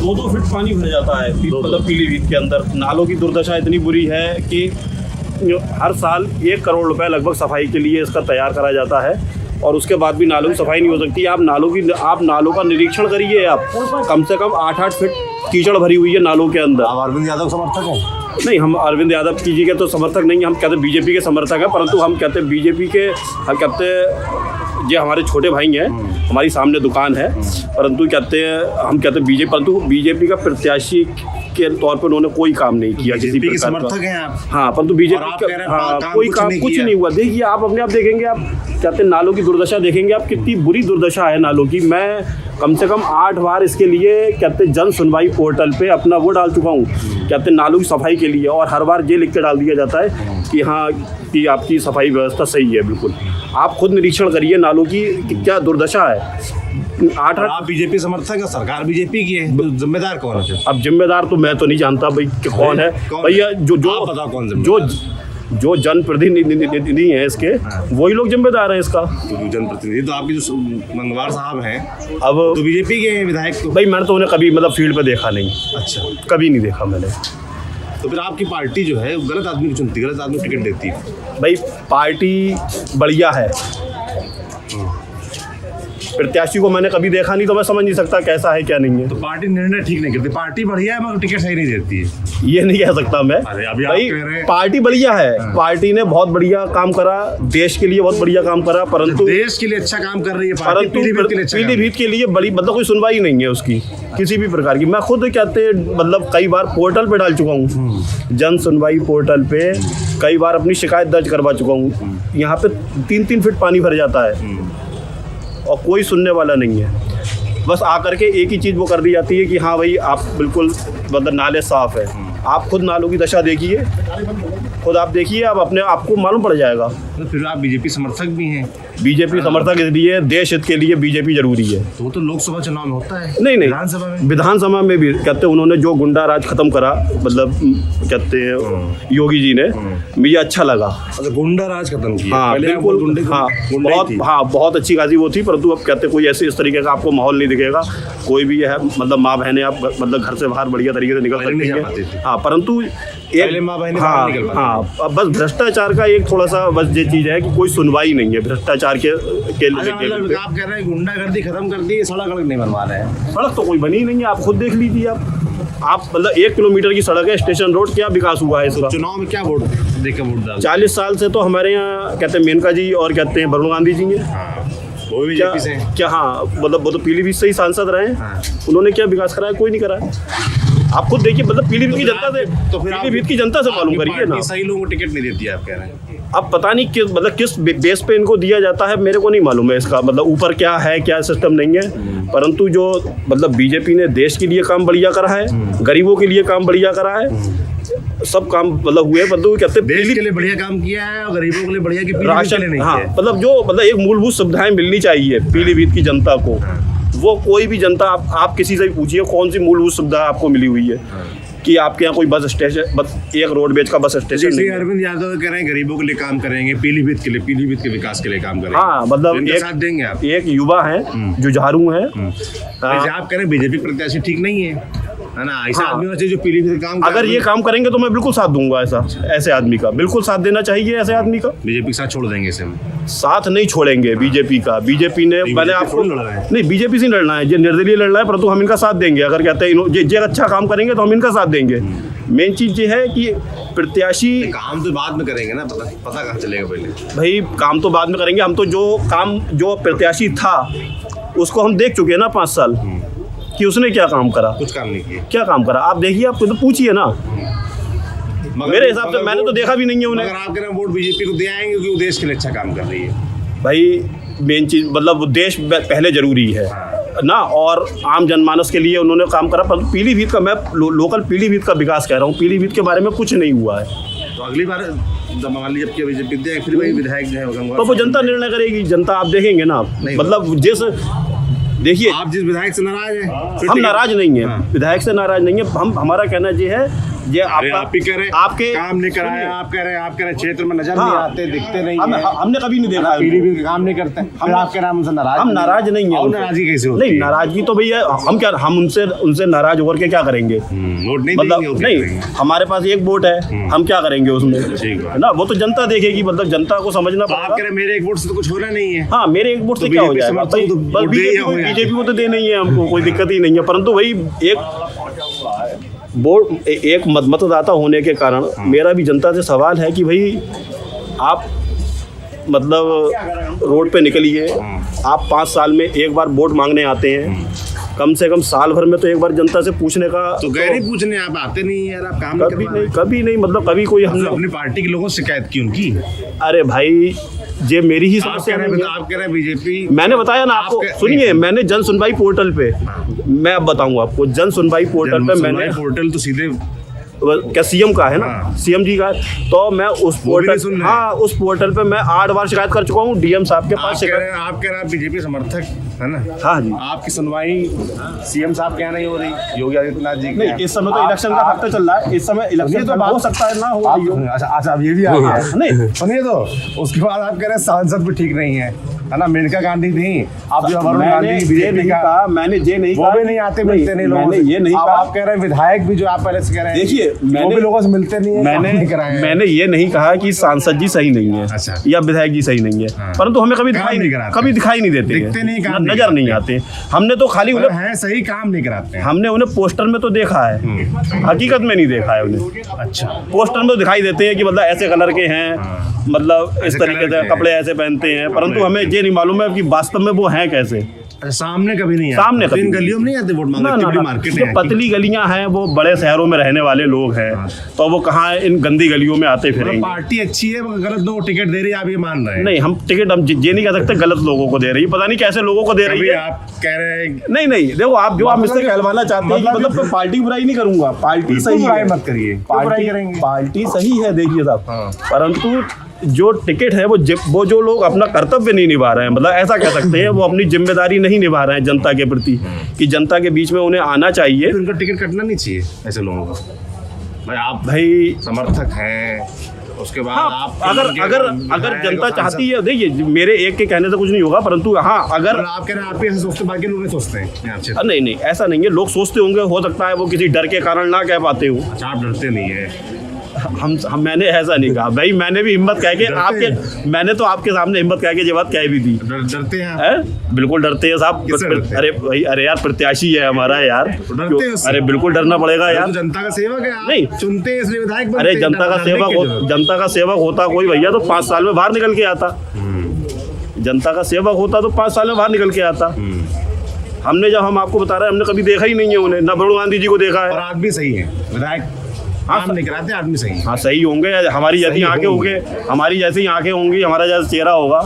2-2 feet पानी भर जाता है मतलब पीलीभीत के अंदर। नालों की दुर्दशा इतनी बुरी है कि हर साल 1 करोड़ रुपए लगभग सफाई के लिए इसका तैयार करा जाता है और उसके बाद भी नालों की सफाई नहीं हो सकती। आप नालों का निरीक्षण करिए। आप कम से कम 8-8 फीट कीचड़ भरी हुई है नालों के अंदर। आप अरविंद यादव समर्थक हैं? नहीं, हम अरविंद यादव जी के तो समर्थक नहीं, हम कहते बीजेपी के समर्थक हैं। परंतु हम कहते बीजेपी के, हम कहते ये हमारे छोटे भाई हैं, हमारी सामने दुकान है, परंतु कहते हैं हम कहते बीजेपी, परंतु बीजेपी का प्रत्याशी के तौर पर उन्होंने कोई काम नहीं किया किसी प्रकार का। समर्थक हैं आप? हाँ, परंतु बीजेपी का कोई काम कुछ नहीं हुआ। देखिए आप अपने आप देखेंगे, आप कहते हैं नालों की दुर्दशा देखेंगे आप, कितनी बुरी दुर्दशा है नालों की। मैं कम से कम 8 बार इसके लिए कहते जन सुनवाई पोर्टल पे अपना वो डाल चुका हूँ कहते नालों की सफाई के लिए, और हर बार ये लिख के डाल दिया जाता है कि हाँ कि आपकी सफाई व्यवस्था सही है। बिल्कुल आप खुद निरीक्षण करिए नालों की क्या दुर्दशा है। 8 आप बीजेपी समर्थक है, सरकार बीजेपी की है, तो जिम्मेदार कौन है? अब जिम्मेदार तो मैं तो नहीं जानता भाई कि कौन है भैया। जो जनप्रतिनिधि हैं इसके, वही लोग जिम्मेदार हैं इसका। तो जनप्रतिनिधि तो आपके जो मंगवार साहब हैं, अब तो बीजेपी के विधायक तो भाई मैंने तो उन्हें कभी मतलब फील्ड पे देखा नहीं। अच्छा, कभी नहीं देखा मैंने। तो फिर आपकी पार्टी जो है गलत आदमी को चुनती, गलत आदमी को टिकट देती है? भाई पार्टी बढ़िया है, प्रत्याशी को मैंने कभी देखा नहीं तो मैं समझ नहीं सकता कैसा है क्या नहीं है। तो पार्टी निर्णय ठीक नहीं करती, पार्टी बढ़िया है मगर टिकट सही नहीं देती है, ये नहीं कह सकता मैं। भाई पार्टी बढ़िया है, पार्टी ने बहुत बढ़िया काम करा, देश के लिए बहुत बढ़िया काम करा, परंतु देश के लिए अच्छा काम कर रही है, परंतु पीलीभीत के लिए बड़ी मतलब कोई सुनवाई नहीं है उसकी किसी भी प्रकार की। मैं खुद कहते मतलब कई बार पोर्टल पे डाल चुका हूँ, जन सुनवाई पोर्टल पे कई बार अपनी शिकायत दर्ज करवा चुका हूँ। यहाँ पे 3-3 फीट पानी भर जाता है और कोई सुनने वाला नहीं है। बस आकर के एक ही चीज़ वो कर दी जाती है कि हाँ भाई आप बिल्कुल मतलब नाले साफ़ है। आप खुद नालों की दशा देखिए, खुद आप देखिए, आप अपने आपको मालूम पड़ जाएगा। तो फिर आप बीजेपी समर्थक भी हैं? बीजेपी समर्थक इसलिए, देश हित के लिए बीजेपी जरूरी है। तो वो तो लोकसभा चुनाव में होता है। नहीं, विधानसभा में भी कहते उन्होंने जो गुंडा राज खत्म करा, मतलब कहते हैं योगी जी ने, मुझे अच्छा लगा। अच्छा, गुंडा राज खत्म किया? हाँ बिल्कुल, हाँ बहुत अच्छी खासी वो थी, परंतु अब कहते कोई ऐसे इस तरीके का आपको माहौल नहीं दिखेगा। कोई भी है मतलब माँ बहनें आप मतलब घर से बाहर बढ़िया तरीके से निकल सकती हैं। हाँ, परंतु हाँ बस भ्रष्टाचार का एक थोड़ा सा बस ये चीज़ है कि कोई सुनवाई नहीं है भ्रष्टाचार के लिए। आप कह रहे हैं गुंडागर्दी खत्म कर दी, सड़क नहीं बनवा रहे हैं? सड़क तो कोई बनी नहीं है, आप खुद देख लीजिए। आप मतलब 1 किलोमीटर की सड़क है, स्टेशन रोड, क्या विकास हुआ है इसका? चुनाव में क्या वोट देकर वोट डाल? 40 साल से तो हमारे यहाँ कहते हैं मेनका जी और कहते हैं वरुण गांधी जी हैं, वो भी बीजेपी से हैं क्या? हाँ मतलब वो तो पीलीभीत से ही सांसद रहे हैं। उन्होंने क्या विकास कराया? कोई नहीं कराया। आप खुद देखिए, मतलब पीलीभीत की जनता से, तो पीलीभीत की जनता से मालूम करिए ना। सही लोगों को टिकट नहीं देती है आप कह रहे हैं? अब पता नहीं किस बेस पे इनको दिया जाता है, मेरे को नहीं मालूम है इसका मतलब ऊपर क्या है, क्या सिस्टम नहीं है। परंतु जो मतलब बीजेपी ने देश के लिए काम बढ़िया करा है, गरीबों के लिए काम बढ़िया करा है, सब काम मतलब हुए। परंतु कहते देश के लिए बढ़िया काम किया है और गरीबों के लिए बढ़िया कि राशन नहीं। हाँ मतलब जो मतलब एक मूलभूत सुविधाएं मिलनी चाहिए पीलीभीत की जनता को, वो कोई भी जनता आप किसी से पूछिए कौन सी मूलभूत सुविधा आपको मिली हुई है कि आपके यहाँ कोई बस स्टेशन, बस एक रोडवेज का बस स्टेशन नहीं है। अरविंद यादव कह रहे हैं गरीबों के लिए काम करेंगे, पीलीभीत के लिए, पीलीभीत के विकास के लिए काम करेंगे। हाँ मतलब साथ देंगे आप? एक युवा हैं जुझारू हैं। आप कह रहे हैं बीजेपी प्रत्याशी ठीक नहीं है ना, ऐसा आदमी होना चाहिए जो पीलीभीत काम, अगर ये काम करेंगे तो मैं बिल्कुल साथ दूंगा। ऐसे आदमी का बिल्कुल साथ देना चाहिए। ऐसे आदमी का बीजेपी के साथ छोड़ देंगे? इसे साथ नहीं छोड़ेंगे बीजेपी का। बीजेपी ने मैंने आपको नहीं, बीजेपी से लड़ना है, ये निर्दलीय लड़ना है, परंतु हम इनका साथ देंगे। अगर कहते हैं ये अच्छा काम करेंगे तो हम इनका साथ देंगे। मेन चीज़ ये है कि प्रत्याशी काम तो बाद में करेंगे ना, पता कहाँ चलेगा पहले? भाई काम तो बाद में करेंगे। हम तो जो प्रत्याशी था उसको हम देख चुके हैं ना 5 साल कि उसने क्या काम करा। कुछ काम नहीं किया। क्या काम करा आप देखिए, आप तो पूछिए ना। मेरे हिसाब से मैंने तो देखा भी नहीं है उन्हें। अगर आप कह रहे हैं वोट बीजेपी को दे आएंगे क्योंकि वो देश के लिए अच्छा काम कर रही है। भाई मेन चीज़ मतलब देश पहले जरूरी है ना, और आम जनमानस के लिए उन्होंने काम करा। पर पीलीभीत का मैं लोकल पीलीभीत का विकास कह रहा हूँ, पीलीभीत के बारे में कुछ नहीं हुआ है। तो अगली बार मान लीजिए बीजेपी फिर वही विधायक जो है तो वो जनता निर्णय करेगी। जनता आप देखेंगे ना, मतलब देखिए आप जिस विधायक से नाराज हैं, हम नाराज नहीं हैं। विधायक से नाराज नहीं है हम। हमारा कहना ये है ये अरे आप ही कह रहे हैं आपके काम नहीं कराया, आप कह रहे हैं क्षेत्र में नजर नहीं आते, दिखते नहीं है, हमने कभी नहीं देखा। पीडीपी का काम नहीं करते, हम आपके नाम से नाराज, हम नाराज नहीं है। नाराजगी कैसे होती है? नहीं, नाराजगी तो भैया हम क्या, हम उनसे नाराज होकर के क्या करेंगे? वोट नहीं मतलब देंगे, नहीं, हमारे पास एक वोट है, हम क्या करेंगे उसमें, है ना? वो तो जनता देखेगी, मतलब जनता को समझना तो आप कह रहे मेरे एक वोट से तो कुछ होना नहीं है। हाँ, मेरे एक वोट से क्या हो जाएगा? बीजेपी को तो देना ही है हमको, कोई दिक्कत ही नहीं है। परंतु वही एक मतदाता होने के कारण मेरा भी जनता से सवाल है कि भाई आप मतलब रोड पे निकलिए, आप 5 साल में एक बार वोट मांगने आते हैं, कम से कम साल भर में तो एक बार जनता से पूछने का तो गए नहीं पूछने, आप आते नहीं यार, आप काम कभी नहीं मतलब कभी कोई हमने अपनी पार्टी के लोगों से शिकायत की उनकी? अरे भाई ये मेरी ही समस्या है। आप कह रहे हैं बीजेपी, मैंने बताया ना आपको, सुनिए, मैंने जन सुनवाई पोर्टल पे, मैं अब बताऊंगा आपको, जन सुनवाई पोर्टल पे मैंने, पोर्टल तो सीधे क्या सीएम का है ना, सीएम जी का, तो मैं उस पोर्टल, हाँ उस पोर्टल पे मैं 8 बार शिकायत कर चुका हूँ डीएम साहब के पास। आप कह रहे हैं बीजेपी समर्थक है ना? हाँ जी। आपकी सुनवाई सीएम साहब क्या नहीं हो रही, योगी आदित्यनाथ जी? नहीं, इस समय तो इलेक्शन का फैक्टर चल रहा है, इस समय इलेक्शन तो हो सकता है ना हो। अच्छा, अब ये भी आ गया नहीं, सुनिए, तो उसके बाद आप कह रहे हैं सांसद भी ठीक नहीं है ना? मेनका गांधी थी, आप जो वरुण गांधी बीजेपी का, मैंने ये नहीं कहा, वो भी नहीं आते, मिलते नहीं लोगों से। ये नहीं कहा, आप कह रहे हैं विधायक भी जो आप पहले से कह रहे हैं, देखिए वो भी लोगों से मिलते नहीं है, मैंने ये नहीं कहा कि सांसद जी सही नहीं है या विधायक जी सही नहीं है, परंतु हमें कभी दिखाई नहीं देते, दिखते नहीं, नजर नहीं आते। हमने तो खाली उन्हें है सही काम नहीं कराते, हमने उन्हें पोस्टर में तो देखा है, हकीकत में नहीं देखा है उन्हें। अच्छा, पोस्टर में तो दिखाई देते हैं कि मतलब ऐसे कलर के हैं, मतलब इस तरीके से कपड़े ऐसे पहनते हैं, परंतु हमें ये नहीं मालूम है कि वास्तव में वो हैं कैसे। सामने कभी नहीं, सामने कभी इन गलियों में नहीं आते वोट मांगने, बड़ी मार्केट है, पतली गलियां हैं, वो बड़े शहरों में रहने वाले लोग हैं, तो वो कहाँ इन गंदी गलियों में आते फिरेंगे? पार्टी अच्छी है मगर गलत लोगों को टिकट दे रही है, आप ये मान रहे हैं? नहीं, हम टिकट हम ये नहीं कह सकते गलत लोगों को दे रही है, पता नहीं कैसे लोगों को दे रही है। आप कह रहे हैं नहीं, देखो आप जो आप मुझसे कहलवाना चाहते हैं, मतलब पार्टी बुराई नहीं करूंगा, पार्टी सही है, मत करिए, पार्टी सही है, देखिए साहब, परंतु जो टिकट है वो जो लोग अपना कर्तव्य नहीं निभा रहे हैं, मतलब ऐसा कह सकते हैं वो अपनी जिम्मेदारी नहीं निभा रहे हैं जनता के प्रति, कि जनता के बीच में उन्हें आना चाहिए। तो उनका टिकट कटना नहीं चाहिए ऐसे लोगों को। भाई आप भाई समर्थक हैं, उसके बाद हाँ, आप अगर जनता चाहती है, देखिए मेरे एक के कहने से कुछ नहीं होगा, परंतु हाँ अगर आप कह रहे हैं आप ऐसे सोचते, बाकी लोग नहीं सोचते हैं? नहीं, ऐसा नहीं है, लोग सोचते होंगे, हो सकता है वो किसी डर के कारण ना कह पाते हो। अच्छा, आप डरते नहीं है? हम मैंने ऐसा नहीं कहा भाई, मैंने भी हिम्मत कह के मैंने तो आपके सामने हिम्मत कह के ये बात कह भी दी। डरते हैं? बिल्कुल डरते हैं साहब। अरे भाई, अरे यार प्रत्याशी है हमारा यार, अरे बिल्कुल डरना पड़ेगा यार, जनता का सेवक है, नहीं चुनते हैं इसलिए विधायक बनते हैं। अरे जनता का सेवक होता कोई भैया तो 5 साल में बाहर निकल के आता, जनता का सेवक होता तो 5 साल में बाहर निकल के आता। हमने जब हम आपको बता रहे हैं, हमने कभी देखा ही नहीं है उन्हें, ना वरुण गांधी जी को देखा है। और आदमी सही है विधायक, काम नहीं कराते, आदमी सही। हाँ सही होंगे, हमारी जैसी आंखें होंगे, हमारी जैसी आंखें होंगी, हमारा जैसा चेहरा होगा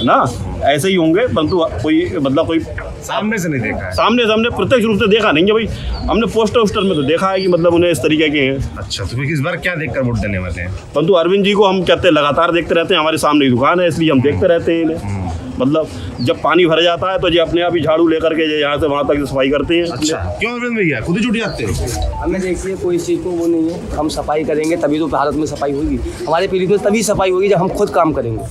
ना, ऐसे ही होंगे, परंतु कोई मतलब कोई सामने से नहीं देखा है, सामने प्रत्यक्ष रूप से देखा नहीं है भाई। हमने पोस्टर में तो देखा है कि मतलब उन्हें इस तरीके के हैं। अच्छा, तो इस बार क्या देखकर वोट देने वाले हैं? परंतु अरविंद जी को हम कहते हैं लगातार देखते रहते हैं, हमारे सामने ही दुकान है इसलिए हम देखते रहते हैं इन्हें। मतलब जब पानी भर जाता है तो ये अपने आप ही झाड़ू लेकर के यहाँ से वहाँ तक सफाई करते हैं। अच्छा, क्यों अरविंद भैया खुद ही जुट जाते हो? हमें देखिए कोई चीज़ को वो नहीं है, हम सफाई करेंगे तभी तो भारत में सफाई होगी, हमारे पीढ़ी में तभी सफाई होगी जब हम खुद काम करेंगे।